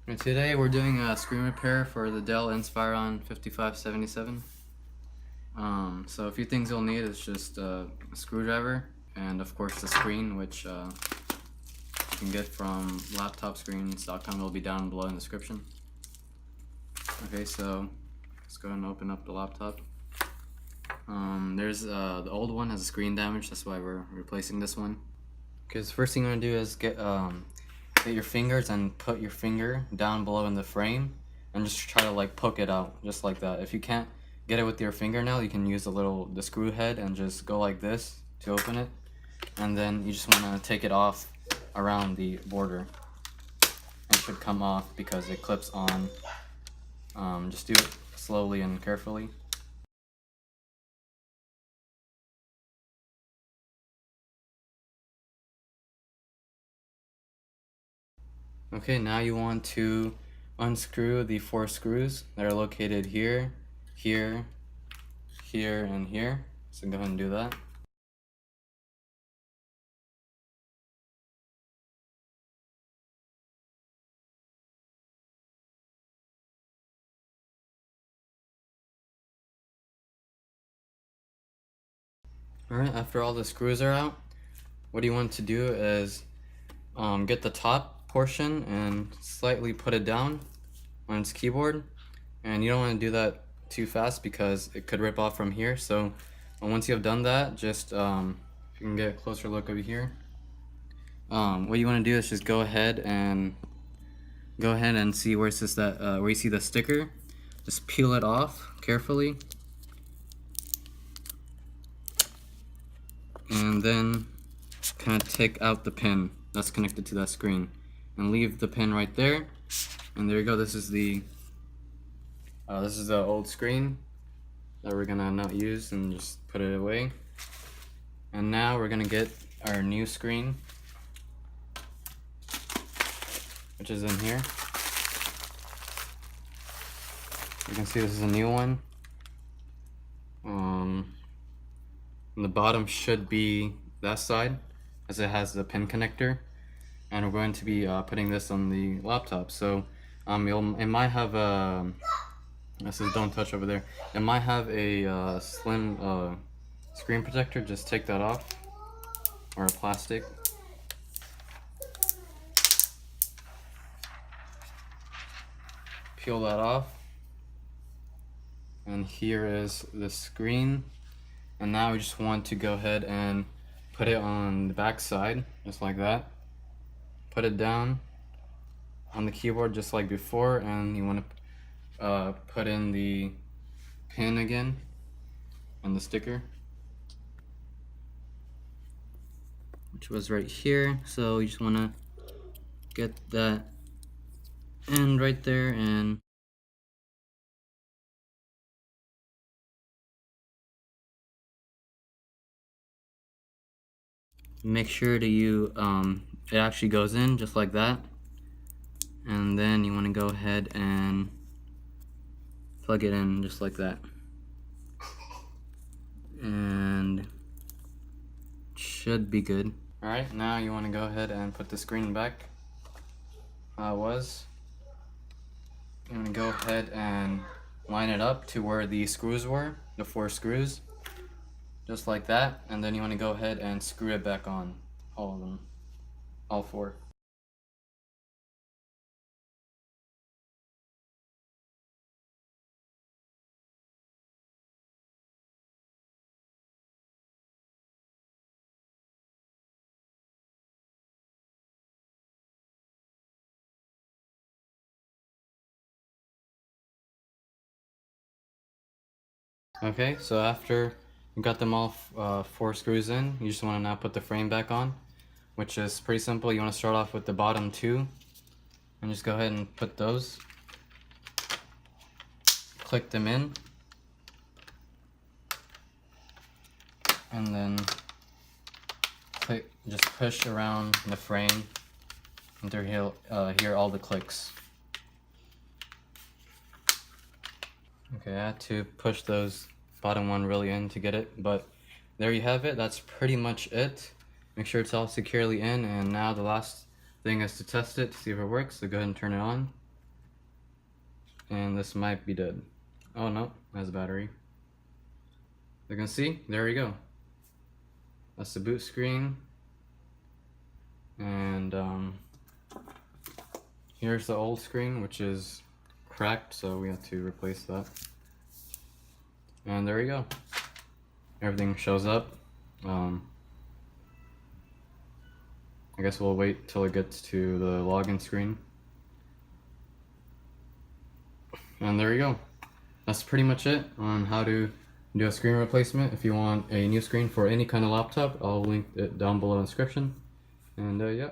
And today we're doing a screen repair for the Dell Inspiron 5577. So a few things you'll need is just a screwdriver and of course the screen, which you can get from laptopscreens.com. It'll be down below in the description. Okay, so let's go ahead and open up the laptop. There's the old one has a screen damage, that's why we're replacing this one. Okay, so the first thing you want to do is get your fingers and put your finger down below in the frame and just try to like poke it out just like that. If you can't get it with your fingernail, you can use the screw head and just go like this to open it, and then you just want to take it off around the border. It should come off because it clips on. Just do it slowly and carefully. Okay, now you want to unscrew the 4 screws that are located here, here, here, and here. So go ahead and do that. Alright, after all the screws are out, what you want to do is get the top portion and slightly put it down on its keyboard. And you don't want to do that too fast because it could rip off from here. So once you have done that, just if you can get a closer look over here, what you want to do is just go ahead and see where it says that where you see the sticker. Just peel it off carefully, and then kind of take out the pin that's connected to that screen and leave the pin right there. And there you go. This is the old screen that we're gonna not use and just put it away. And now we're gonna get our new screen, which is in here. You can see this is a new one. The bottom should be that side, as it has the pin connector, and we're going to be putting this on the laptop. So it might have a, this is don't touch over there, it might have a slim screen protector. Just take that off, or a plastic. Peel that off, and here is the screen. And now we just want to go ahead and put it on the back side, just like that. Put it down on the keyboard just like before, and you want to put in the pin again and the sticker, which was right here. So you just want to get that end right there and make sure that it actually goes in just like that. And then you want to go ahead and plug it in just like that, and should be good. Alright, now you want to go ahead and put the screen back how it was. You want to go ahead and line it up to where the screws were, the 4 screws, just like that. And then you want to go ahead and screw it back on, all of them, all 4. Okay, so after you got them all 4 screws in, you just want to now put the frame back on, which is pretty simple. You want to start off with the bottom 2 and just go ahead and put those, click them in, and then just push around the frame until you hear all the clicks. Okay, I had to push those bottom 1 really in to get it, but there you have it. That's pretty much it. Make sure it's all securely in, and now the last thing is to test it to see if it works. So go ahead and turn it on. And this might be dead. Oh no, it has a battery. You can see, there we go. That's the boot screen. And here's the old screen, which is cracked, so we have to replace that. And there we go. Everything shows up. I guess we'll wait till it gets to the login screen. And there you go. That's pretty much it on how to do a screen replacement. If you want a new screen for any kind of laptop, I'll link it down below in the description. And yeah.